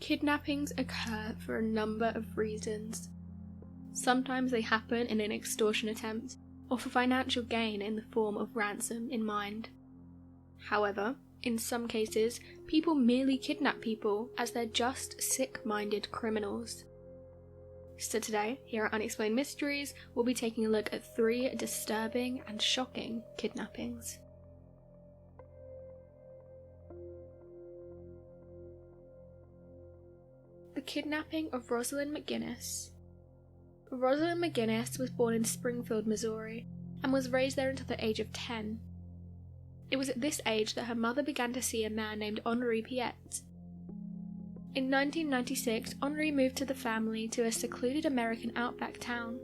Kidnappings occur for a number of reasons. Sometimes they happen in an extortion attempt, or for financial gain in the form of ransom in mind. However, in some cases, people merely kidnap people as they're just sick-minded criminals. So today, here at Unexplained Mysteries, we'll be taking a look at 3 disturbing and shocking kidnappings. The kidnapping of Rosalind McGinnis. Rosalind McGinnis was born in Springfield, Missouri, and was raised there until the age of 10. It was at this age that her mother began to see a man named Henri Piet. In 1996, Henri moved to the family to a secluded American outback town.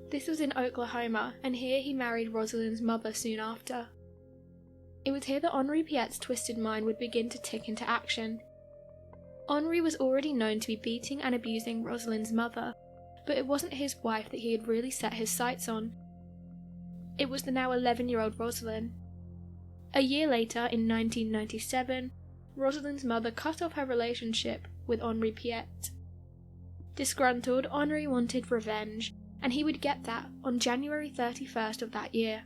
This was in Oklahoma, and here he married Rosalind's mother soon after. It was here that Henri Piet's twisted mind would begin to tick into action. Henri was already known to be beating and abusing Rosalind's mother, but it wasn't his wife that he had really set his sights on. It was the now 11-year-old Rosalind. A year later, in 1997, Rosalind's mother cut off her relationship with Henri Piet. Disgruntled, Henri wanted revenge, and he would get that on January 31st of that year.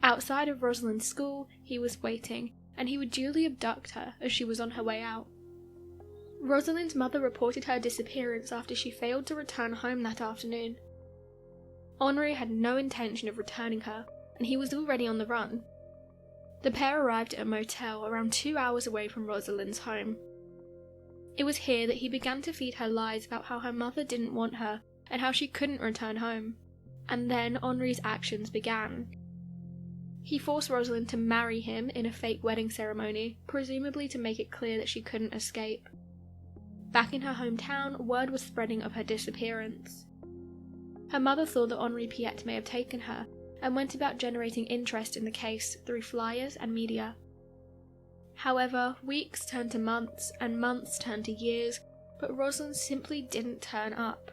Outside of Rosalind's school, he was waiting, and he would duly abduct her as she was on her way out. Rosalind's mother reported her disappearance after she failed to return home that afternoon. Henri had no intention of returning her, and he was already on the run. The pair arrived at a motel around 2 hours away from Rosalind's home. It was here that he began to feed her lies about how her mother didn't want her and how she couldn't return home. And then Henri's actions began. He forced Rosalind to marry him in a fake wedding ceremony, presumably to make it clear that she couldn't escape. Back in her hometown, word was spreading of her disappearance. Her mother thought that Henri Piet may have taken her, and went about generating interest in the case through flyers and media. However, weeks turned to months, and months turned to years, but Rosalind simply didn't turn up.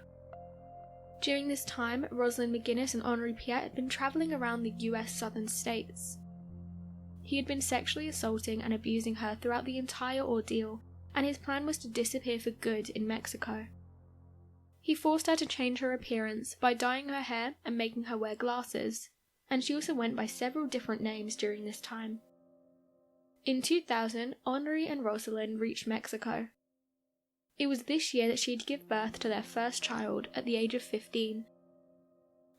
During this time, Rosalind McGinnis and Henri Piet had been travelling around the US southern states. He had been sexually assaulting and abusing her throughout the entire ordeal, and his plan was to disappear for good in Mexico. He forced her to change her appearance by dyeing her hair and making her wear glasses, and she also went by several different names during this time. In 2000, Henri and Rosalind reached Mexico. It was this year that she'd give birth to their first child at the age of 15.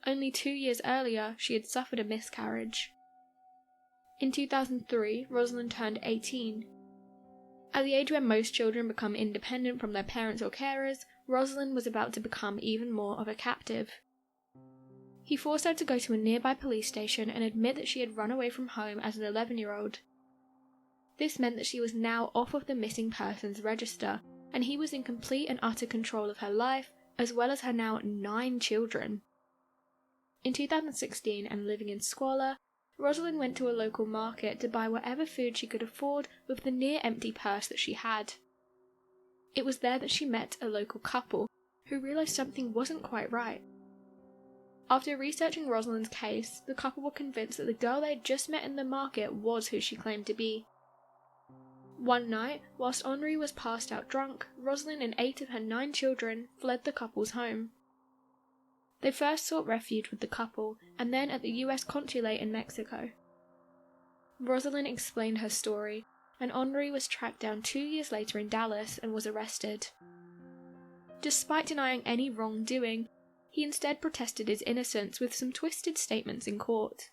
Only 2 years earlier, she had suffered a miscarriage. In 2003, Rosalind turned 18. At the age where most children become independent from their parents or carers, Rosalind was about to become even more of a captive. He forced her to go to a nearby police station and admit that she had run away from home as an 11-year-old. This meant that she was now off of the missing persons register, and he was in complete and utter control of her life, as well as her now 9 children. In 2016, and living in squalor, Rosalind went to a local market to buy whatever food she could afford with the near-empty purse that she had. It was there that she met a local couple, who realised something wasn't quite right. After researching Rosalind's case, the couple were convinced that the girl they had just met in the market was who she claimed to be. One night, whilst Henri was passed out drunk, Rosalind and 8 of her 9 children fled the couple's home. They first sought refuge with the couple, and then at the US consulate in Mexico. Rosalind explained her story, and Henri was tracked down 2 years later in Dallas and was arrested. Despite denying any wrongdoing, he instead protested his innocence with some twisted statements in court.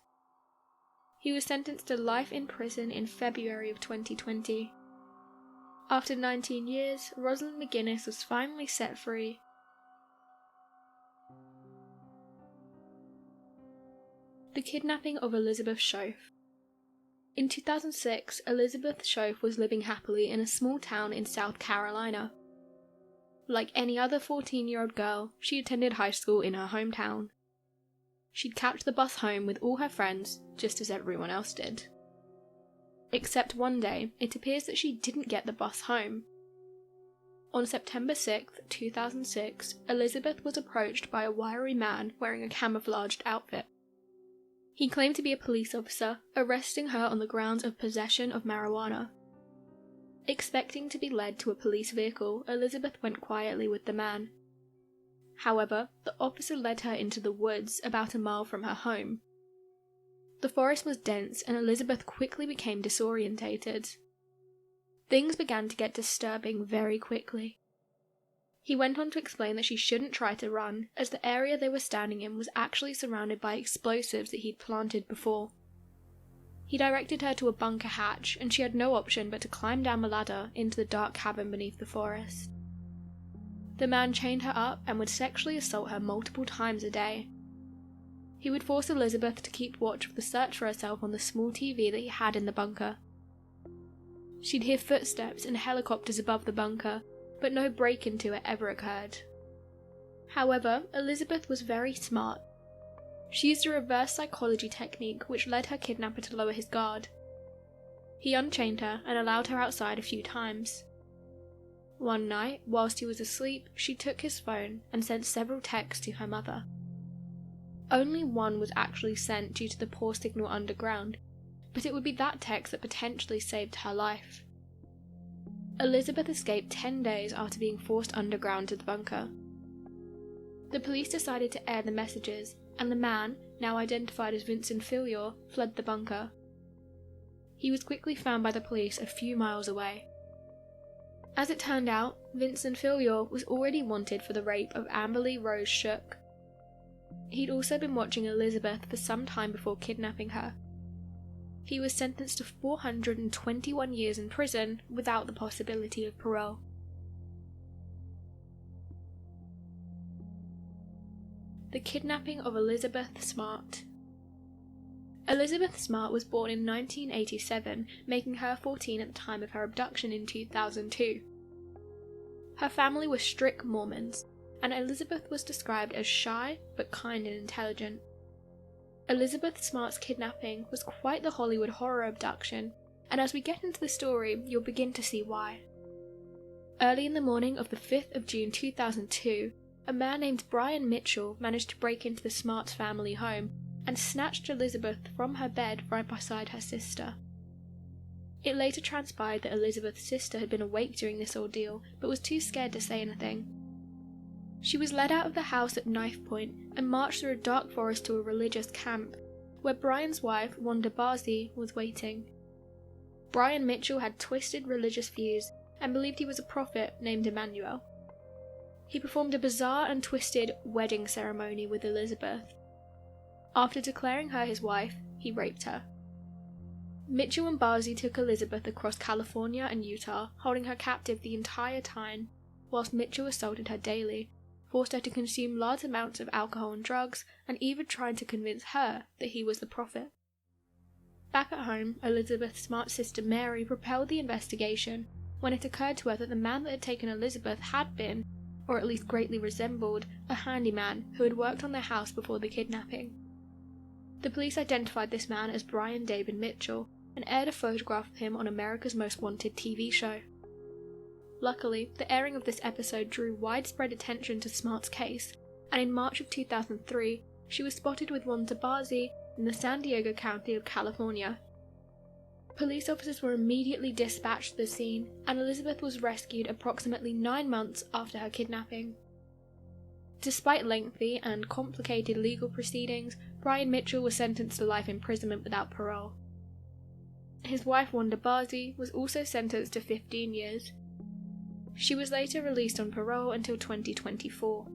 He was sentenced to life in prison in February of 2020. After 19 years, Rosalind McGinnis was finally set free. The kidnapping of Elizabeth Schoff. In 2006, Elizabeth Schoff was living happily in a small town in South Carolina. Like any other 14-year-old girl, she attended high school in her hometown. She'd catch the bus home with all her friends, just as everyone else did. Except one day, it appears that she didn't get the bus home. On September 6, 2006, Elizabeth was approached by a wiry man wearing a camouflaged outfit. He claimed to be a police officer, arresting her on the grounds of possession of marijuana. Expecting to be led to a police vehicle, Elizabeth went quietly with the man. However, the officer led her into the woods about a mile from her home. The forest was dense and Elizabeth quickly became disorientated. Things began to get disturbing very quickly. He went on to explain that she shouldn't try to run, as the area they were standing in was actually surrounded by explosives that he'd planted before. He directed her to a bunker hatch, and she had no option but to climb down the ladder into the dark cavern beneath the forest. The man chained her up and would sexually assault her multiple times a day. He would force Elizabeth to keep watch of the search for herself on the small TV that he had in the bunker. She'd hear footsteps and helicopters above the bunker, but no break into it ever occurred. However, Elizabeth was very smart. She used a reverse psychology technique which led her kidnapper to lower his guard. He unchained her and allowed her outside a few times. One night, whilst he was asleep, she took his phone and sent several texts to her mother. Only one was actually sent due to the poor signal underground, but it would be that text that potentially saved her life. Elizabeth escaped 10 days after being forced underground to the bunker. The police decided to air the messages, and the man, now identified as Vincent Filior, fled the bunker. He was quickly found by the police a few miles away. As it turned out, Vincent Filior was already wanted for the rape of Amberly Rose Shook. He'd also been watching Elizabeth for some time before kidnapping her. He was sentenced to 421 years in prison without the possibility of parole. The kidnapping of Elizabeth Smart. Elizabeth Smart was born in 1987, making her 14 at the time of her abduction in 2002. Her family were strict Mormons, and Elizabeth was described as shy but kind and intelligent. Elizabeth Smart's kidnapping was quite the Hollywood horror abduction, and as we get into the story, you'll begin to see why. Early in the morning of the 5th of June 2002, a man named Brian Mitchell managed to break into the Smart family home and snatched Elizabeth from her bed right beside her sister. It later transpired that Elizabeth's sister had been awake during this ordeal, but was too scared to say anything. She was led out of the house at knife point and marched through a dark forest to a religious camp, where Brian's wife, Wanda Barzy, was waiting. Brian Mitchell had twisted religious views and believed he was a prophet named Emmanuel. He performed a bizarre and twisted wedding ceremony with Elizabeth. After declaring her his wife, he raped her. Mitchell and Barzy took Elizabeth across California and Utah, holding her captive the entire time, whilst Mitchell assaulted her daily, forced her to consume large amounts of alcohol and drugs, and even tried to convince her that he was the prophet. Back at home, Elizabeth Smart's sister Mary propelled the investigation when it occurred to her that the man that had taken Elizabeth had been, or at least greatly resembled, a handyman who had worked on their house before the kidnapping. The police identified this man as Brian David Mitchell and aired a photograph of him on America's Most Wanted TV show. Luckily, the airing of this episode drew widespread attention to Smart's case, and in March of 2003, she was spotted with Wanda Barzy in the San Diego County of California. Police officers were immediately dispatched to the scene, and Elizabeth was rescued approximately 9 months after her kidnapping. Despite lengthy and complicated legal proceedings, Brian Mitchell was sentenced to life imprisonment without parole. His wife Wanda Barzy was also sentenced to 15 years. She was later released on parole until 2024.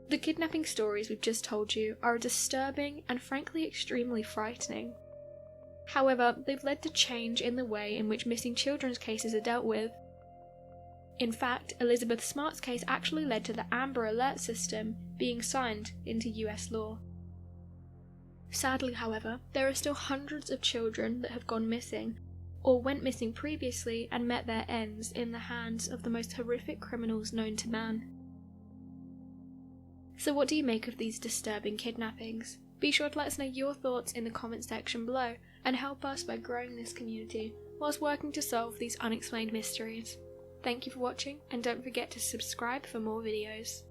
The kidnapping stories we've just told you are disturbing and frankly extremely frightening. However, they've led to change in the way in which missing children's cases are dealt with. In fact, Elizabeth Smart's case actually led to the Amber Alert system being signed into US law. Sadly, however, there are still hundreds of children that have gone missing, or went missing previously and met their ends in the hands of the most horrific criminals known to man. So what do you make of these disturbing kidnappings? Be sure to let us know your thoughts in the comment section below, and help us by growing this community, whilst working to solve these unexplained mysteries. Thank you for watching, and don't forget to subscribe for more videos.